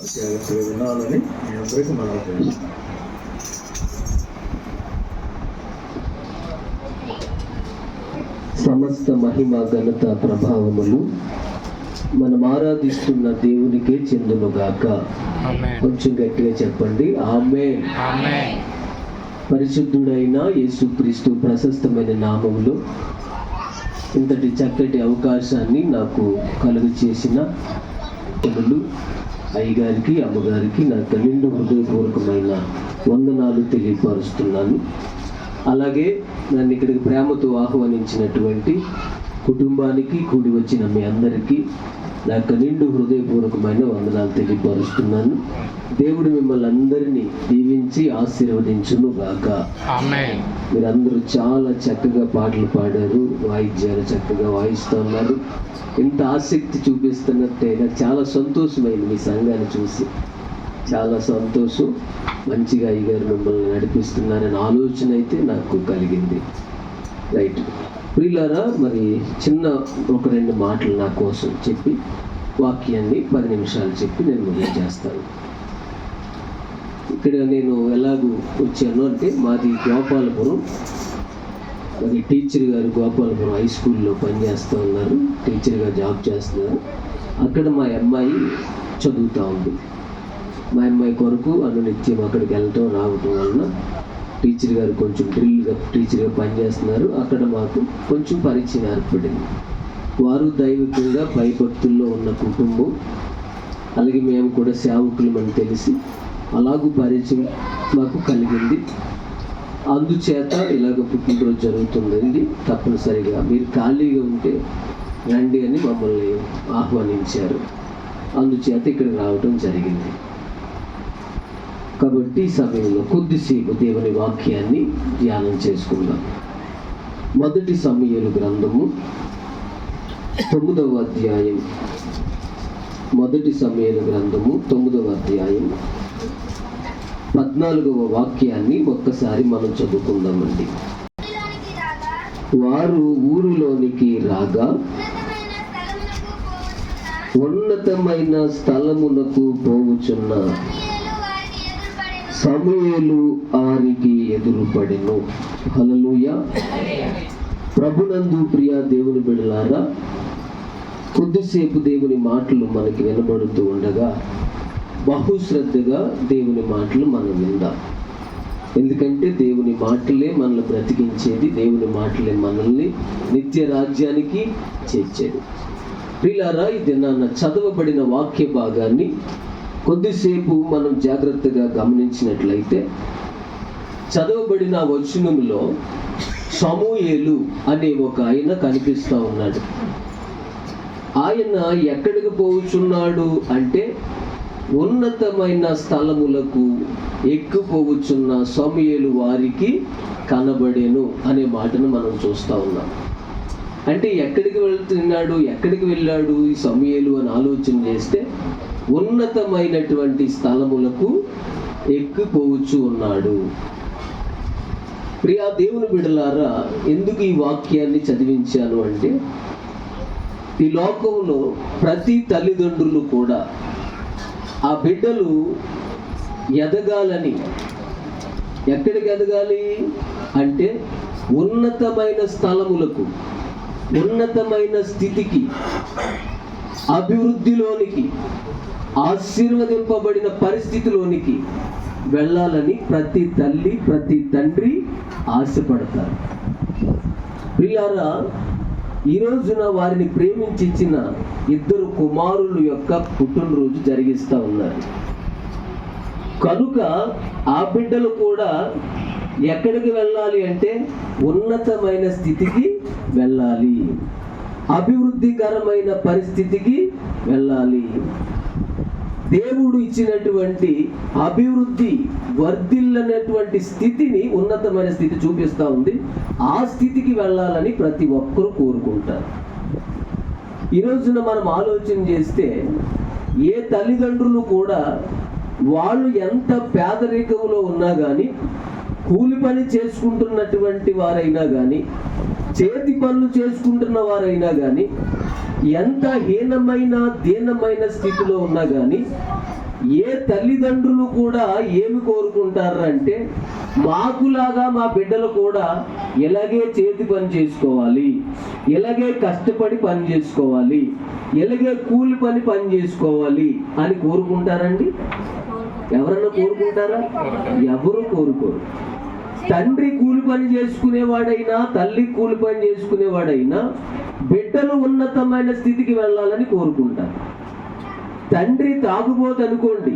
జాగ్రత్తగా వినాలని మీ అందరికీ మనవి చేస్తున్నాను. సమస్త మహిమ ఘనత ప్రభావములు మనం ఆరాధిస్తున్న దేవునికే చెందునుగాక. కొంచెం గట్టిగా చెప్పండి, ఆమేన్. పరిశుద్ధుడైన యేసుక్రీస్తు ప్రశస్తమైన నామములో ఇంతటి చక్కటి అవకాశాన్ని నాకు కలుగు చేసిన తల్లులు అయ్యగారికి, అమ్మగారికి నా నిండు హృదయపూర్వకమైన వందనాలు తెలియపరుస్తున్నాను. అలాగే నన్ను ఇక్కడికి ప్రేమతో ఆహ్వానించినటువంటి కుటుంబానికి, కూడి వచ్చిన మీ అందరికీ నా నిండు హృదయపూర్వకమైన వందనాలు తెలియపరుస్తున్నాను. దేవుడు మిమ్మల్ని అందరినీ దీవించి ఆశీర్వదించును గాక. మీరందరూ చాలా చక్కగా పాటలు పాడారు, వాయిద్యాలు చక్కగా వాయిస్తున్నారు. ఇంత ఆసక్తి చూపిస్తున్నట్టే నాకు చాలా సంతోషమైంది. మీ సంఘాన్ని చూసి చాలా సంతోషం. మంచిగా అయ్యగారు మిమ్మల్ని నడిపిస్తున్నారనే ఆలోచన అయితే నాకు కలిగింది. రైట్ ప్రియులారా, మరి చిన్న ఒక రెండు మాటలు నా కోసం చెప్పి వాక్యాన్ని 10 నిమిషాలు చెప్పి నేను ముగించేస్తాను. ఇక్కడ నేను ఎలాగూ వచ్చాను అంటే, మాది గోపాలపురం. మరి టీచర్ గారు గోపాలపురం హై స్కూల్లో పనిచేస్తూ ఉన్నారు, టీచర్గా జాబ్ చేస్తున్నారు. అక్కడ మా అమ్మాయి చదువుతూ ఉంది. మా అమ్మాయి కొరకు అనునిత్యం అక్కడికి వెళ్ళటం రావటం వలన టీచర్ గారు కొంచెం డ్రిల్గా టీచర్గా పనిచేస్తున్నారు. అక్కడ మాకు కొంచెం పరిచయం ఏర్పడింది. వారు దైవికంగా భయభక్తుల్లో ఉన్న కుటుంబం, అలాగే మేము కూడా సేవకులమని తెలిసి అలాగూ పరిచయం మాకు కలిగింది. అందుచేత ఇలాగ పుట్టినరోజు జరుగుతుందండి, తప్పనిసరిగా మీరు ఖాళీగా ఉంటే రండి అని మమ్మల్ని ఆహ్వానించారు. అందుచేత ఇక్కడికి రావడం జరిగింది. కాబట్టి ఈ సమయంలో కొద్దిసేపు దేవుని వాక్యాన్ని ధ్యానం చేసుకుందాం. మొదటి సమూయేలు గ్రంథము 9వ అధ్యాయం. మొదటి సమూయేలు గ్రంథము 9వ అధ్యాయం 14వ వాక్యాన్ని ఒక్కసారి మనం చదువుకుందామండి. వారు ఊరిలోనికి రాగా ఉన్నతమైన స్థలమునకు పోవుచున్న సమూయేలు వారికి ఎదురుపడెను. హల్లెలూయా. ప్రభునందు ప్రియ దేవుని బిడ్డలారా, కొద్దిసేపు దేవుని మాటలు మనకి వినబడుతూ ఉండగా బహుశ్రద్ధగా దేవుని మాటలు మనం విందాం. ఎందుకంటే దేవుని మాటలే మనల్ని బ్రతికించేది, దేవుని మాటలే మనల్ని నిత్య రాజ్యానికి చేర్చేది. ప్రియులారా, ఈ దినాన చదవబడిన వాక్య భాగాన్ని కొద్దిసేపు మనం జాగ్రత్తగా గమనించినట్లయితే, చదవబడిన వచనంలో సమూయేలు అనే ఒక ఆయన కనిపిస్తూ ఉన్నాడు. ఆయన ఎక్కడికి పోవుచున్నాడు అంటే, ఉన్నతమైన స్థలములకు ఎక్కిపోవచ్చున్న సమూయేలు వారికి కనబడేను అనే మాటను మనం చూస్తూ ఉన్నాం. అంటే ఎక్కడికి వెళ్తున్నాడు, ఎక్కడికి వెళ్ళాడు ఈ సమూయేలు అని ఆలోచన చేస్తే, ఉన్నతమైనటువంటి స్థలములకు ఎక్కిపోవచ్చు ఉన్నాడు. ప్రియా దేవుని బిడ్డలారా, ఎందుకు ఈ వాక్యాన్ని చదివించాను అంటే, ఈ లోకంలో ప్రతి తల్లిదండ్రులు కూడా ఆ బిడ్డలు ఎదగాలని, ఎక్కడికి ఎదగాలి అంటే ఉన్నతమైన స్థలములకు, ఉన్నతమైన స్థితికి, అభివృద్ధిలోనికి, ఆశీర్వదింపబడిన పరిస్థితిలోనికి వెళ్ళాలని ప్రతి తల్లి, ప్రతి తండ్రి ఆశపడతారు. ప్రియులారా, ఈ రోజున వారిని ప్రేమించిన 2 కుమారుల యొక్క పుట్టినరోజు జరిగిస్తూ ఉన్నారు. కనుక ఆ బిడ్డలు కూడా ఎక్కడికి వెళ్ళాలి అంటే ఉన్నతమైన స్థితికి వెళ్ళాలి, అభివృద్ధికరమైన పరిస్థితికి వెళ్ళాలి. దేవుడు ఇచ్చినటువంటి అభివృద్ధి, వర్ధిల్లనటువంటి స్థితిని, ఉన్నతమైన స్థితి చూపిస్తూ ఉంది. ఆ స్థితికి వెళ్ళాలని ప్రతి ఒక్కరూ కోరుకుంటారు. ఈ రోజున మనం ఆలోచన చేస్తే, ఏ తల్లిదండ్రులు కూడా వాళ్ళు ఎంత పేదరికంలో ఉన్నా కానీ, కూలి పని చేసుకుంటున్నటువంటి వారైనా కానీ, చేతి పనులు చేసుకుంటున్న వారైనా కానీ, ఎంత హీనమైన దీనమైన స్థితిలో ఉన్నా కానీ ఏ తల్లిదండ్రులు కూడా ఏమి కోరుకుంటారంటే మాకులాగా మా బిడ్డలు కూడా ఇలాగే చేతి పని చేసుకోవాలి, ఇలాగే కష్టపడి పని చేసుకోవాలి, ఇలాగే కూలి పని చేసుకోవాలి అని కోరుకుంటారండి? ఎవరన్నా కోరుకుంటారా? ఎవరు కోరుకోరు. తండ్రి కూలి పని చేసుకునేవాడైనా తల్లి కూలి పని చేసుకునేవాడైనా బిడ్డలు ఉన్నతమైన స్థితికి వెళ్ళాలని కోరుకుంటారు. తండ్రి తాగుబోతు అనుకోండి,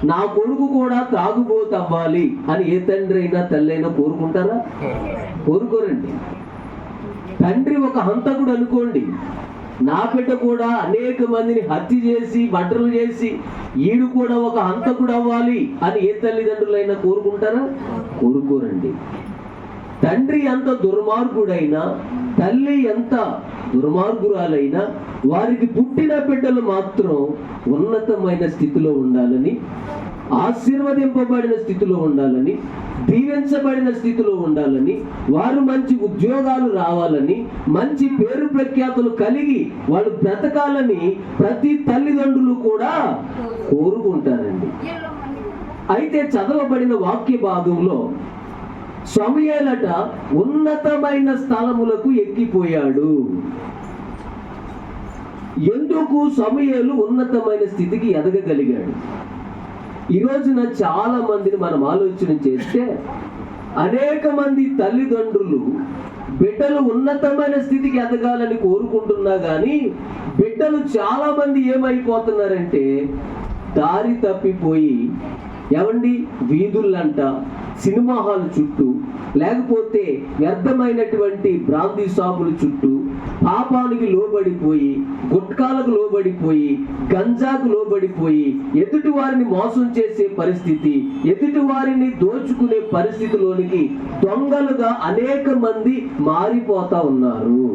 నా కొడుకు కూడా తాగుబోతు అవ్వాలి అని ఏ తండ్రి అయినా తల్లి అయినా కోరుకుంటారా? కోరుకోరండి. తండ్రి ఒక హంతకుడు అనుకోండి, నా బిడ్డ కూడా అనేక మందిని హత్య చేసి మర్డర్లు చేసి ఈడు కూడా ఒక హంతకుడు అవ్వాలి అని ఏ తల్లిదండ్రులైనా కోరుకుంటారా? కోరుకోరండి. తండ్రి ఎంత దుర్మార్గుడైనా తల్లి ఎంత దుర్మార్గురాలైనా వారికి పుట్టిన బిడ్డలు మాత్రం ఉన్నతమైన స్థితిలో ఉండాలని, ఆశీర్వదింపబడిన స్థితిలో ఉండాలని, దీవించబడిన స్థితిలో ఉండాలని, వారు మంచి ఉద్యోగాలు రావాలని, మంచి పేరు ప్రఖ్యాతులు కలిగి వాళ్ళు బ్రతకాలని ప్రతి తల్లిదండ్రులు కూడా కోరుకుంటారండి. అయితే చదవబడిన వాక్య భాగంలో సమూయేలట ఉన్నతమైన స్థలములకు ఎక్కిపోయాడు. ఎందుకు సమూయేలు ఉన్నతమైన స్థితికి ఎదగగలిగాడు? ఈ రోజున చాలా మందిని మనం ఆలోచన చేస్తే అనేక మంది తల్లిదండ్రులు బిడ్డలు ఉన్నతమైన స్థితికి ఎదగాలని కోరుకుంటున్నా కానీ బిడ్డలు చాలా మంది ఏమైపోతున్నారంటే దారి తప్పిపోయి ఏమండి వీధులంట, సినిమా హాల్ చుట్టూ, లేకపోతే వ్యర్థమైనటువంటి బ్రాందీ షాపుల చుట్టూ పాపానికి లోబడిపోయి, గుట్కాలకు లోబడిపోయి, గంజాకు లోబడిపోయి ఎదుటి వారిని మోసం చేసే పరిస్థితి, ఎదుటి వారిని దోచుకునే పరిస్థితిలోనికి దొంగలుగా అనేక మంది మారిపోతా ఉన్నారు.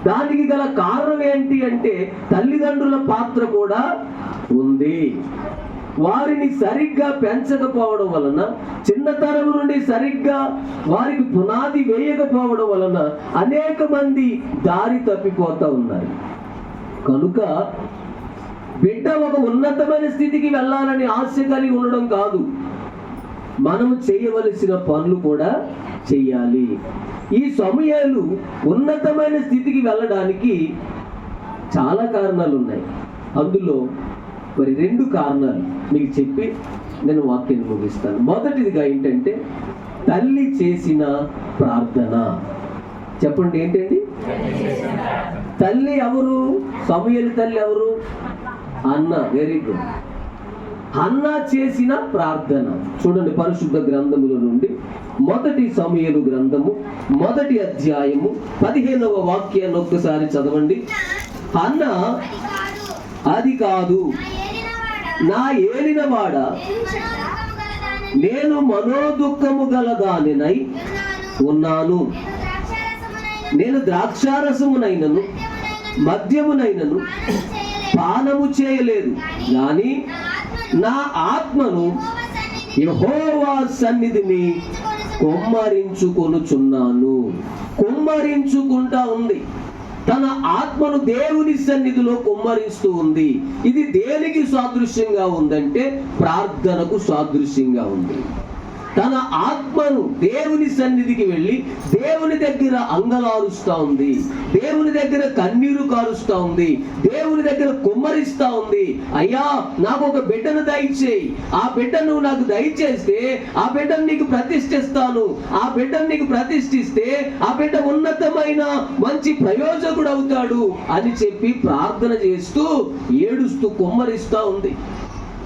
దానికి గల కారణం ఏంటి అంటే తల్లిదండ్రుల పాత్ర కూడా ఉంది. వారిని సరిగ్గా పెంచకపోవడం వలన, చిన్నతనం నుండి సరిగ్గా వారికి పునాది వేయకపోవడం వలన అనేక మంది దారి తప్పిపోతా ఉన్నారు. కనుక బిడ్డ ఒక ఉన్నతమైన స్థితికి వెళ్ళాలని ఆశ కలిగి ఉండడం కాదు, మనం చేయవలసిన పనులు కూడా చెయ్యాలి. ఈ సమూయేలు ఉన్నతమైన స్థితికి వెళ్ళడానికి చాలా కారణాలు ఉన్నాయి. అందులో మరి 2 కారణాలు మీకు చెప్పి నేను వాక్యాన్ని ముగిస్తాను. మొదటిదిగా ఏంటంటే తల్లి చేసిన ప్రార్థన. చెప్పండి ఏంటండి? తల్లి ఎవరు? సమూయేలు తల్లి ఎవరు? అన్న. Very good. అన్న చేసిన ప్రార్థన చూడండి, పరిశుద్ధ గ్రంథముల నుండి 1 సమూయేలు గ్రంథము 1వ అధ్యాయము 15వ వాక్యాన్ని ఒక్కసారి చదవండి. అన్న అది కాదు, నా ఏలినవాడ, నేను మనోదుఃఖము గలదానినై ఉన్నాను. నేను ద్రాక్షారసమునైనను మద్యమునైనను పానము చేయలేదు, కానీ నా ఆత్మను యెహోవా సన్నిధిని కుమ్మరించుకొనుచున్నాను. కుమ్మరించుకుంటా ఉంది, తన ఆత్మను దేవుని సన్నిధిలో కుమ్మరిస్తూ ఉంది. ఇది దేనికి సాదృశ్యంగా ఉందంటే ప్రార్థనకు సాదృశ్యంగా ఉంది. తన ఆత్మను దేవుని సన్నిధికి వెళ్ళి దేవుని దగ్గర అంగలారుస్తూ ఉంది, దేవుని దగ్గర కన్నీరు కారుస్తూ ఉంది, దేవుని దగ్గర కుమ్మరిస్తూ ఉంది. అయ్యా, నాకు ఒక బిడ్డను దయచేయి, ఆ బిడ్డను నాకు దయచేస్తే ఆ బిడ్డను నీకు ప్రతిష్ఠిస్తాను, ఆ బిడ్డను నీకు ప్రతిష్ఠిస్తే ఆ బిడ్డ ఉన్నతమైన మంచి ప్రయోజకుడు అవుతాడు అని చెప్పి ప్రార్థన చేస్తూ ఏడుస్తూ కుమ్మరిస్తూ ఉంది.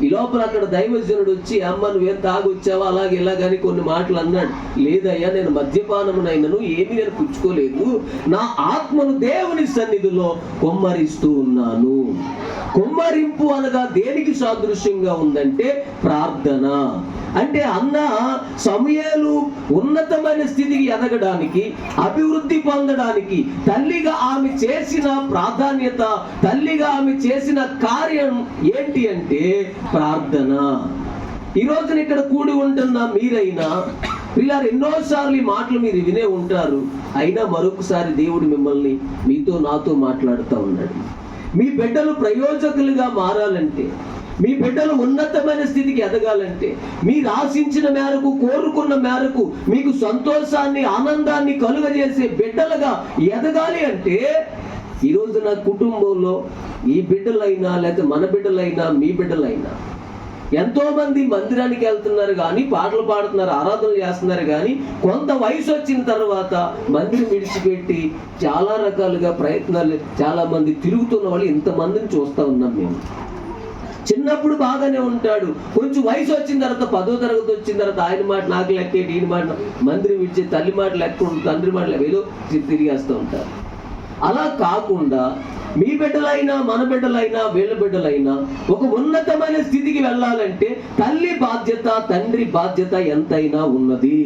ఈ లోపల అక్కడ దైవజనుడు వచ్చి, అమ్మ నువ్వేం తాగొచ్చావా అలాగే ఇలాగని కొన్ని మాటలు అన్నాడు. లేదయ్యా, నేను మద్యపానమునైనను ఏమీ నేను పుచ్చుకోలేదు, నా ఆత్మను దేవుని సన్నిధిలో కుమ్మరిస్తూ ఉన్నాను. కుమ్మరింపు అనగా దేనికి సాదృశ్యంగా ఉందంటే ప్రార్థన. అంటే అన్న సమూయేలు ఉన్నతమైన స్థితికి ఎదగడానికి, అభివృద్ధి పొందడానికి తల్లిగా ఆమె చేసిన ప్రాధాన్యత, తల్లిగా ఆమె చేసిన కార్యం ఏంటి అంటే ప్రార్థన. ఈ రోజున ఇక్కడ కూడి ఉంటున్న మీరైనా పిల్లలు ఎన్నోసార్లు ఈ మాటలు మీరు వినే ఉంటారు. అయినా మరొకసారి దేవుడు మిమ్మల్ని మీతో నాతో మాట్లాడుతూ ఉన్నాడు. మీ బిడ్డలు ప్రయోజకులుగా మారాలంటే, మీ బిడ్డలు ఉన్నతమైన స్థితికి ఎదగాలంటే, మీరు ఆశించిన మేరకు, కోరుకున్న మేరకు మీకు సంతోషాన్ని, ఆనందాన్ని కలుగజేసే బిడ్డలుగా ఎదగాలి అంటే, ఈరోజు నా కుటుంబంలో ఈ బిడ్డలైనా లేకపోతే మన బిడ్డలైనా మీ బిడ్డలైనా ఎంతో మంది మందిరానికి వెళ్తున్నారు కానీ, పాటలు పాడుతున్నారు, ఆరాధనలు చేస్తున్నారు కానీ, కొంత వయసు వచ్చిన తర్వాత మందిరం విడిచిపెట్టి చాలా రకాలుగా ప్రయత్నాలు, చాలా మంది తిరుగుతున్న వాళ్ళు ఇంతమందిని చూస్తూ ఉన్నాం మేము. చిన్నప్పుడు బాగానే ఉంటాడు, కొంచెం వయసు వచ్చిన తర్వాత 10వ తరగతి వచ్చిన తర్వాత ఆయన మాట నాకు లెక్కేటి, ఈయన మాట మందిరం విడిచే, తల్లి మాట లెక్క, తండ్రి మాట ఏదో తిరిగేస్తూ ఉంటారు. అలా కాకుండా మీ బిడ్డలైనా మన బిడ్డలైనా వీళ్ళ బిడ్డలైనా ఒక ఉన్నతమైన స్థితికి వెళ్ళాలంటే తల్లి బాధ్యత, తండ్రి బాధ్యత ఎంతైనా ఉన్నది.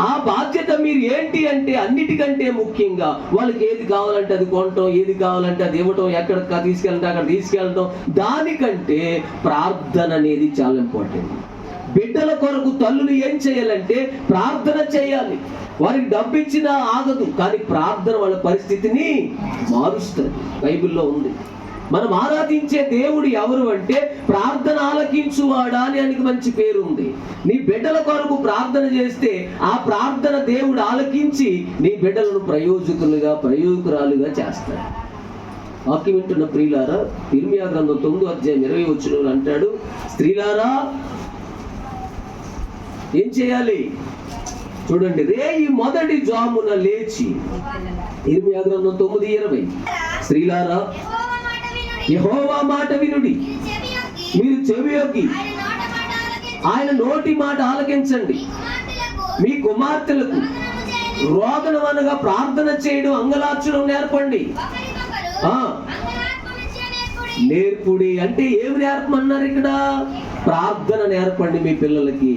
ఆ బాధ్యత మీరు ఏంటి అంటే, అన్నిటికంటే ముఖ్యంగా వాళ్ళకి ఏది కావాలంటే అది కొనటం, ఏది కావాలంటే అది ఇవ్వటం, ఎక్కడ తీసుకెళ్ళటం అక్కడ తీసుకెళ్ళటం, దానికంటే ప్రార్థన అనేది చాలా ఇంపార్టెంట్. బిడ్డల కొరకు తల్లులు ఏం చేయాలంటే ప్రార్థన చేయాలి. వారికి డబ్బు ఇచ్చినా ఆగదు, కానీ ప్రార్థన వాళ్ళ పరిస్థితిని మారుస్తుంది. బైబిల్లో ఉంది. మనం ఆరాధించే దేవుడు ఎవరు అంటే ప్రార్థన ఆలకించువాడా అని ఆయనకి మంచి పేరు ఉంది. నీ బిడ్డల కొరకు ప్రార్థన చేస్తే ఆ ప్రార్థన దేవుడు ఆలకించి నీ బిడ్డలను ప్రయోజకురాలుగా చేస్తాడు. వాక్యం వింటున్న ప్రియులారా, ఇర్మియా గ్రంథం 9వ అధ్యాయం 20వ వచనంలో అంటాడు, స్త్రీలారా ఏం చేయాలి చూడండి, రేయి మొదటి జామున లేచి, ఇర్మియా గ్రంథం 9:20, స్త్రీలారా యెహోవా మాట వినుడి, మీరు చెవియొగ్గి ఆయన నోటి మాట ఆలకించండి. మీ కుమార్తెలకు రోదనం అనగా ప్రార్థన చేయడం, అంగలార్చడం నేర్పండి. నేర్పుడి అంటే ఏమి నేర్పమన్నారు ఇక్కడ? ప్రార్థన నేర్పండి మీ పిల్లలకి.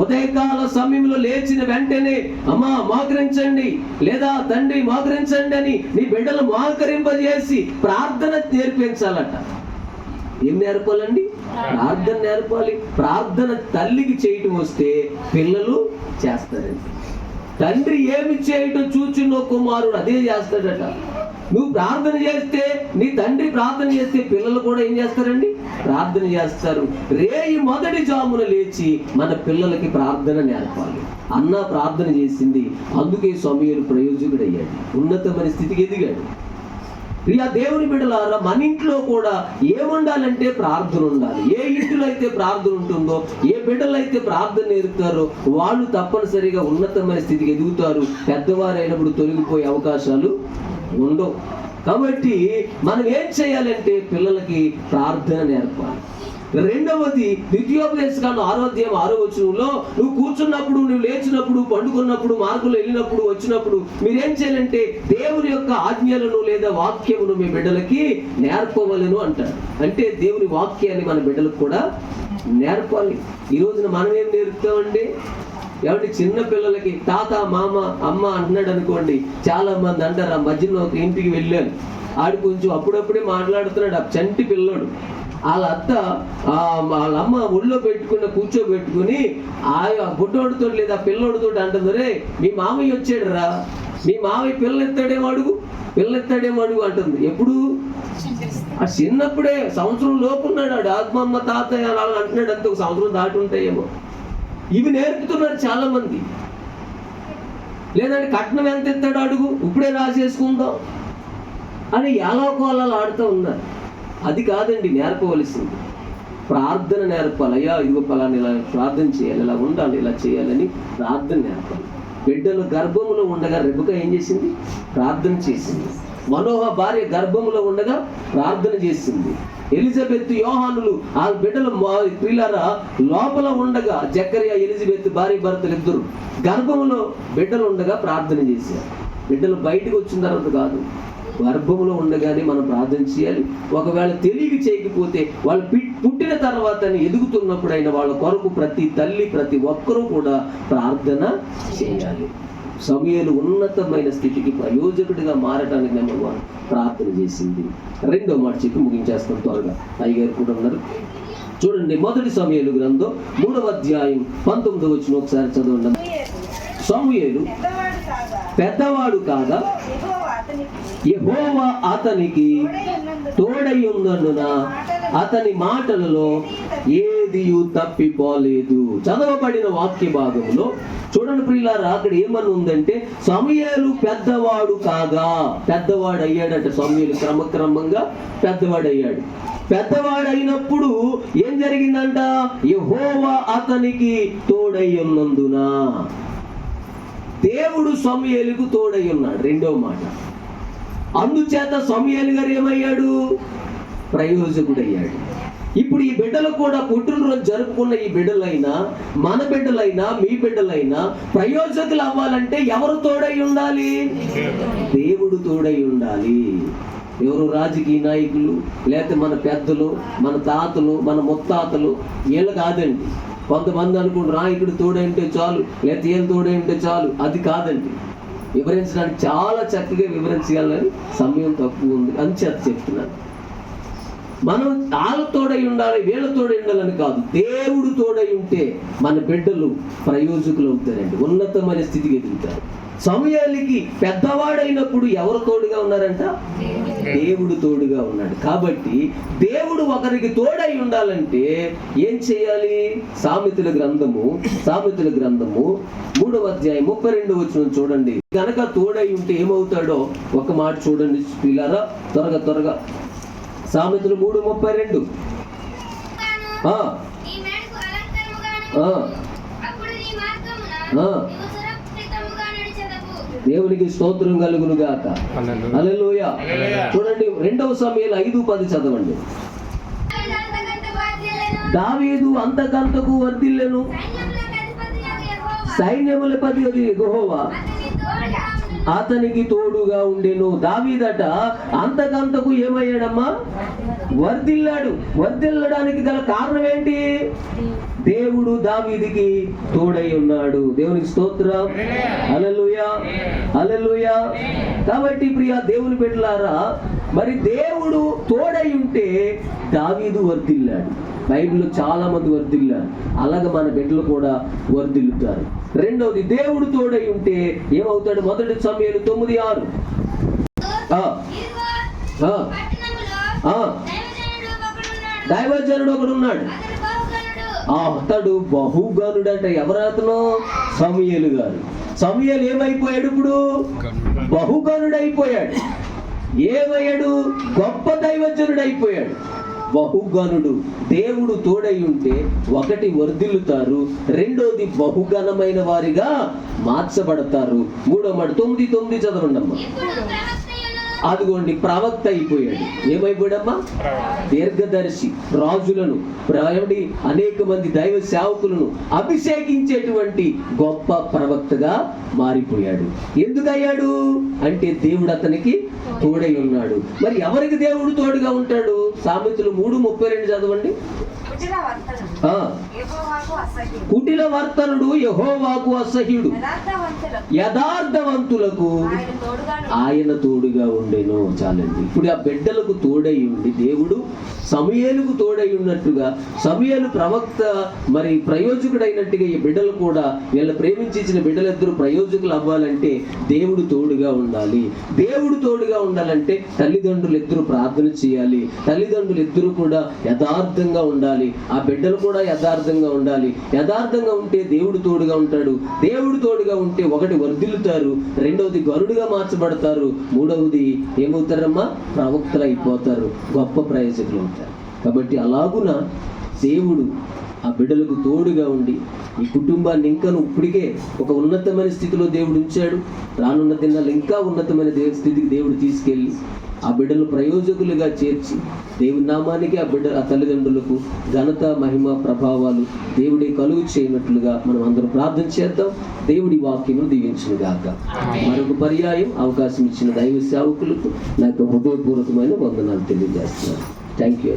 ఉదయకాల సమయంలో లేచిన వెంటనే అమ్మా మోకరించండి, లేదా తండ్రి మోకరించండి అని నీ బిడ్డలు మోకరింపజేసి ప్రార్థన నేర్పించాలట. ఏం నేర్పాలండి? ప్రార్థన నేర్పాలి. ప్రార్థన తల్లికి చేయటం వస్తే పిల్లలు చేస్తారండి. తండ్రి ఏమి చేయటం చూచున్నో కుమారుడు అదే చేస్తాడట. నువ్వు ప్రార్థన చేస్తే, నీ తండ్రి ప్రార్థన చేస్తే పిల్లలు కూడా ఏం చేస్తారండి? ప్రార్థన చేస్తారు. రేయి మొదటి జామున లేచి మన పిల్లలకి ప్రార్థన నేర్పాలి. అన్న ప్రార్థన చేసింది, అందుకే సమూయేలు ప్రయోజకుడయ్యాడు, ఉన్నతమైన స్థితికి ఎదిగాడు. ప్రియా దేవుని బిడ్డలారా, మన ఇంట్లో కూడా ఏముండాలంటే ప్రార్థన ఉండాలి. ఏ ఇంటిలో అయితే ప్రార్థన ఉంటుందో, ఏ బిడ్డలు అయితే ప్రార్థన నేర్పుతారో వాళ్ళు తప్పనిసరిగా ఉన్నతమైన స్థితికి ఎదుగుతారు. పెద్దవారైనప్పుడు తొలగిపోయే అవకాశాలు ఉండవు. కాబట్టి మనం ఏం చేయాలంటే పిల్లలకి ప్రార్థన నేర్పాలి. రెండవది, ద్వితీయోపదేశకాండం 6వ అధ్యాయం 6వ వచనంలో నువ్వు కూర్చున్నప్పుడు, నువ్వు లేచినప్పుడు, పండుకున్నప్పుడు, మార్గంలో వెళ్ళినప్పుడు, వచ్చినప్పుడు మీరేం చేయాలంటే దేవుని యొక్క ఆజ్ఞలను లేదా వాక్యమును మీ బిడ్డలకి నేర్పవలను అంటారు. అంటే దేవుని వాక్యాన్ని మన బిడ్డలకు కూడా నేర్పాలి. ఈ రోజున మనం ఏం నేర్పుతామండి? ఏమంటే చిన్న పిల్లలకి తాత, మామ, అమ్మ అంటున్నాడు అనుకోండి, చాలా మంది అంటారు. ఆ మధ్యలో ఒక ఇంటికి వెళ్ళాను, ఆడు కొంచెం అప్పుడప్పుడే మాట్లాడుతున్నాడు, ఆ చంటి పిల్లోడు. వాళ్ళ అత్త వాళ్ళ అమ్మ ఒళ్ళో కూర్చోబెట్టుకుని ఆ బుడ్డోడితో లేదా పిల్లోడితో అంటుంది, రే మీ మామయ్య వచ్చాడు రా, మీ మామయ్య పిల్లెత్తాడేమో అడుగు అంటుంది. ఎప్పుడు? ఆ చిన్నప్పుడే, సంవత్సరం లోపున్నాడు ఆడు. ఆత్మమ్మ తాతయ్య అలా అంటున్నాడు, అంతే. ఒక సంవత్సరం దాటి ఉంటాయేమో. ఇవి నేర్పుతున్నారు చాలా మంది. లేదంటే కట్నం ఎంత ఎత్తాడు అడుగు, ఇప్పుడే రాసేసుకుందాం అని ఎలాకోలాలు ఆడుతూ ఉన్నారు. అది కాదండి నేర్పవలసింది. ప్రార్థన నేర్పాలి. అయ్యా ఇదిగో పలానా ఇలా ప్రార్థన చేయాలి, ఇలా ఉండాలి, ఇలా చేయాలని ప్రార్థన నేర్పాలి. బిడ్డలు గర్భములో ఉండగా రెబెకా ఏం చేసింది? ప్రార్థన చేసింది. మనోహ భార్య గర్భములో ఉండగా ప్రార్థన చేసింది. ఎలిజబెత్, యోహానులు ఆ బిడ్డలు ప్రియులారా లోపల ఉండగా, జకర్యా, ఎలిజబెత్ భార్య భర్తలు ఇద్దరు గర్భములో బిడ్డలు ఉండగా ప్రార్థన చేశారు. బిడ్డలు బయటకు వచ్చిన తర్వాత కాదు, గర్భములో ఉండగానే మనం ప్రార్థన చేయాలి. ఒకవేళ తెలియక చేయకపోతే వాళ్ళు పుట్టిన తర్వాత ఎదుగుతున్నప్పుడైనా వాళ్ళ కొరకు ప్రతి తల్లి, ప్రతి ఒక్కరూ కూడా ప్రార్థన చేయాలి. సమూయేలు ఉన్నతమైన స్థితికి ప్రయోజకుడిగా మారటానికి నెంబర్ 1 ప్రార్థన చేసింది. రెండో మాట చెప్పి ముగించేస్తాం త్వరగా, అయ్యగారు కూడా ఉన్నారు. చూడండి, మొదటి సమూయేలు గ్రంథం 3వ అధ్యాయం 19వ వచనం ఒకసారి చదవండి. సమూయేలు పెద్దవాడు కాగా యెహోవా అతనికి తోడై ఉన్నందున అతని మాటలలో ఏదియు తప్పిపోలేదు. చదవబడిన వాక్య భాగంలో చూడండి ప్రియులారా, అక్కడ ఏమని ఉందంటే సమూయేలు పెద్దవాడు కాగా, పెద్దవాడు అయ్యాడంట. సమూయేలు క్రమక్రమంగా పెద్దవాడు అయ్యాడు. పెద్దవాడైనప్పుడు ఏం జరిగిందంట? యెహోవా అతనికి తోడై ఉన్నందున, దేవుడు సమూయేలుకు తోడై ఉన్నాడు. రెండో మాట, అందుచేత సమూయేలు గారు ఏమయ్యాడు? ప్రయోజకుడయ్యాడు. ఇప్పుడు ఈ బిడ్డలు కూడా పుట్టినరోజు జరుపుకున్న ఈ బిడ్డలైనా, మన బిడ్డలైనా, మీ బిడ్డలైనా ప్రయోజకులు అవ్వాలంటే ఎవరు తోడై ఉండాలి? దేవుడు తోడై ఉండాలి. ఎవరు? రాజకీయ నాయకులు, లేకపోతే మన పెద్దలు, మన తాతలు, మన ముత్తాతలు, వీళ్ళు కాదండి. కొంతమంది అనుకుంటారు నాయకుడు తోడైంటే చాలు, లేకపోతే వీళ్ళు తోడైంటే చాలు. అది కాదండి. వివరించడానికి చాలా చక్కగా వివరించాలని సమయం తక్కువ ఉంది అని చెప్తున్నాను. మనం వాళ్ళ తోడై ఉండాలి, వీళ్ళ తోడై ఉండాలని కాదు. దేవుడు తోడై ఉంటే మన బిడ్డలు ప్రయోజకులు అవుతారండి, ఉన్నతమైన స్థితికి ఎదుగుతారు. సమూయేలుకి పెద్దవాడైనప్పుడు ఎవరు తోడుగా ఉన్నారంట? దేవుడు తోడుగా ఉన్నాడు. కాబట్టి దేవుడు ఒకరికి తోడై ఉండాలంటే ఏం చేయాలి? సామెతల గ్రంథము 3వ అధ్యాయం 32వ వచనం చూడండి. కనుక తోడై ఉంటే ఏమవుతాడో ఒక మాట చూడండి పిల్లారా, త్వరగా సామెతలు 3:32. దేవునికి స్తోత్రం కలుగును గాక. హల్లెలూయా. చూడండి 2వ సమూయేలు 5:10 చదవండి. దావీదు అంతకంతకు వర్ధిల్లెను, సైన్యములపతి యెహోవా అతనికి తోడుగా ఉండెను. దావీదట అంతకంతకు ఏమయ్యాడమ్మా? వర్ధిల్లాడు. వర్ధిల్లడానికి గల కారణం ఏంటి? దేవుడు దావీదుకి తోడై ఉన్నాడు. దేవునికి స్తోత్రం. హల్లెలూయా, హల్లెలూయా. కాబట్టి ప్రియ దేవుని బిడ్డలారా, మరి దేవుడు తోడై ఉంటే దావీదు వర్ధిల్లాడు. బైబిల్లో చాలా మంది వర్ధిల్లారు. అలాగే మన బిడ్డలు కూడా వర్ధిల్లుతారు. రెండవది, దేవుడు తోడై ఉంటే ఏమవుతాడు? 1 సమూయేలు 9:6. దైవజనుడు ఒకడు ఉన్నాడు, అతడు బహుగనుడంట. ఎవరతను? సమూయేలు గారు. సమూయేలు ఏమైపోయాడు? ఇప్పుడు బహుగనుడైపోయాడు. ఏమయ్యాడు? గొప్ప దైవజనుడు అయిపోయాడు. బహుగనుడు. దేవుడు తోడై ఉంటే ఒకటి వర్ధిల్లుతారు, రెండోది బహుగణమైన వారిగా మార్చబడతారు. 3వ మాట 9:9 చదవండమ్మా. అదిగోండి ప్రవక్త అయిపోయాడు. ఏమైపోయాడమ్మా? దీర్ఘదర్శి. రాజులను, అనేక మంది దైవ సేవకులను అభిషేకించేటువంటి గొప్ప ప్రవక్తగా మారిపోయాడు. ఎందుకయ్యాడు అంటే దేవుడు అతనికి తోడై ఉన్నాడు. మరి ఎవరికి దేవుడు తోడుగా ఉంటాడు? సామెతలు 3:32 చదవండి. కుటిల వర్తనుడు యెహోవాకు అసహ్యుడు, యథార్థవంతులకు ఆయన తోడుగా ఉండెను. చాలండి. ఇప్పుడు ఆ బిడ్డలకు తోడై ఉండి దేవుడు సమూయేలుకు తోడై ఉన్నట్టుగా, సమూయేలు ప్రవక్త మరి ప్రయోజకుడైనట్టుగా ఈ బిడ్డలు కూడా, వీళ్ళ ప్రేమించిన బిడ్డలిద్దరూ ప్రయోజకులు అవ్వాలంటే దేవుడు తోడుగా ఉండాలి. దేవుడు తోడుగా ఉండాలంటే తల్లిదండ్రులు ఇద్దరు ప్రార్థన చేయాలి. తల్లిదండ్రులు ఇద్దరు కూడా యథార్థంగా ఉండాలి. ఆ బిడ్డలు కూడా యథార్థంగా ఉండాలి. యథార్థంగా ఉంటే దేవుడు తోడుగా ఉంటాడు. దేవుడు తోడుగా ఉంటే ఒకటి వర్ధిల్లుతారు, రెండవది గరుడుగా మార్చబడతారు, మూడవది ఏమవుతారమ్మా? ప్రవక్తలు అయిపోతారు, గొప్ప ప్రయోజకులు అవుతారు. కాబట్టి అలాగున దేవుడు ఆ బిడ్డలకు తోడుగా ఉండి ఈ కుటుంబాన్ని ఇంకా ఇప్పటికే ఒక ఉన్నతమైన స్థితిలో దేవుడు ఉంచాడు. రానున్న దినాలు ఇంకా ఉన్నతమైన స్థితికి దేవుడు తీసుకెళ్ళి ఆ బిడ్డలు ప్రయోజకులుగా చేర్చి దేవుని నామానికి ఆ తల్లిదండ్రులకు ఘనత, మహిమ, ప్రభావాలు దేవుడే కలుగు చేయనట్లుగా మనం అందరం ప్రార్థన చేద్దాం. దేవుడి వాక్యమును దీవించును గాక. మరొక పర్యాయం అవకాశం ఇచ్చిన దైవ సేవకులకు నాకు హృదయపూర్వకమైన వందనాలు తెలియజేస్తున్నాను. Thank you.